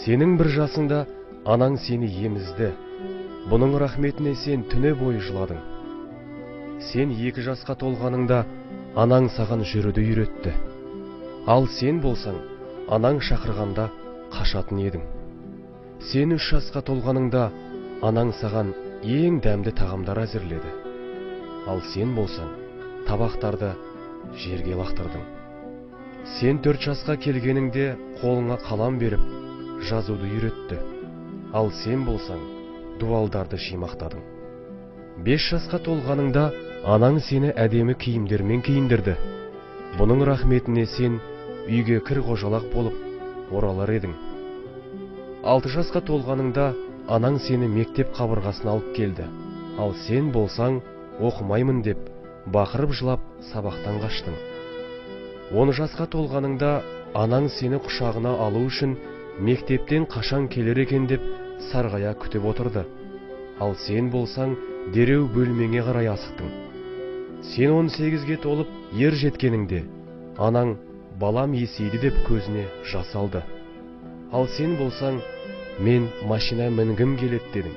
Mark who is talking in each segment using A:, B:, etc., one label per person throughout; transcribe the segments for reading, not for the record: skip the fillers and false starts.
A: Сенің бір жасыңда анаң сені емізді. Бұның рахметіне сен түні бойы жыладың. Сен 2 жасқа толғаныңда анаң саған жүруді үйретті. Ал сен болсаң, анаң шақырғанда қашатын едің. Сен 3 жасқа толғаныңда анаң саған ең дәмді тағамдар әзірледі. Ал сен болсаң, табақтарды жерге лақтырдың. Сен 4 жасқа келгеніңде қолыңа қалам беріп, жазуды үйретті. Ал сен болсаң, дуалдарды шимақтадың. 5 жасқа толғаныңда анаң сені әдемі киімдермен киіндірді. Бұның рахметіне сен үйге кір қожалақ болып оралар едің. 6 жасқа толғаныңда анаң сені мектеп қабырғасына алып келді. Ал сен болсаң, оқымаймын деп, бақырып жылап сабақтан қаштың. 10 жасқа толғаныңда анаң сені құшағына алу үшін мектептен қашан келер екен деп сарғая күтіп отырды. Ал сен болсаң, дереу бөлмеңе қарай асықтың. Сен 18-ге толып ер жеткеніңде анаң балам есейді деп көзіне жас алды. Ал сен болсаң, мен машина мінгім келеді дедің.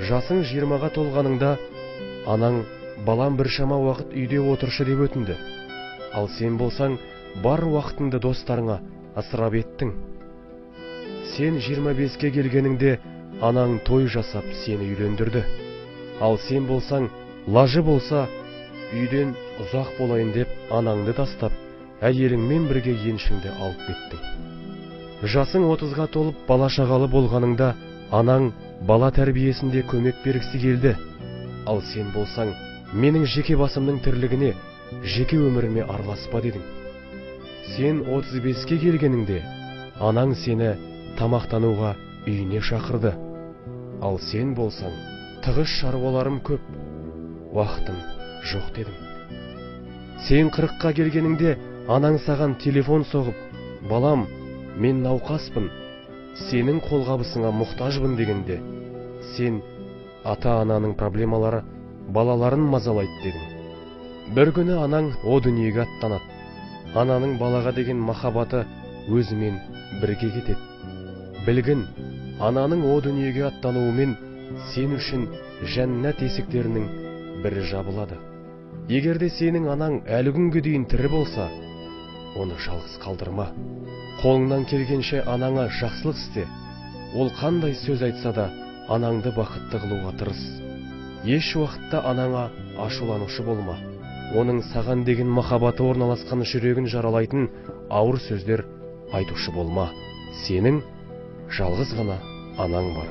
A: Жасың 20-ға толғаныңда анаң балам біршама уақыт үйде отыршы деп өтінді. Ал сен болсаң, бар уақытыңды достарыңа ысырап еттің. Сен 25-ке келгеніңде анаң той жасап сені үйлендірді. Ал сен болсаң, лажы болса, үйден ұзақ болайын деп анаңды тастап, әйеліңмен бірге еншіңді алып кеттің. Жасың 30-ға толып бала шағалы болғаныңда анаң бала тәрбиесінде көмек бергісі келді. Ал сен болсаң, менің жеке басымның тірлігіне, жеке өміріме араласпа дедің. Сен 35-ке келгеніңде анаң сені тамақтануға үйіне шақырды. Ал сен болсаң, тығыз шаруаларым көп, уақытым жоқ дедің. Сен 40-қа келгеніңде анаң саған телефон соғып, балам, мен науқаспын, сенің қолғабысыңа мұқтажбын дегенде, сен ата-ананың проблемалары балаларын мазалайды дедің. Бір күні анаң о дүниеге аттанады. Ананың балаға деген махаббаты өзімен бірге кетеді. Білгін, ананың о дүниеге аттануымен сен үшін жәннат есіктерінің бірі жабылады. Егерде сенің анаң әлі күнге дейін тірі болса, оны жалғыз қалдырма. Қолыңнан келгенше анаңа жақсылық істе. Ол қандай сөз айтса да, анаңды бақытты қылуға тырыс. Еш уақытта анаңа ашуланушы болма. Оның саған деген махаббаты орналасқан жүрегін жаралайтын ауыр сөздер айтушы болма. Сенің жалғыз ғана анаң бар.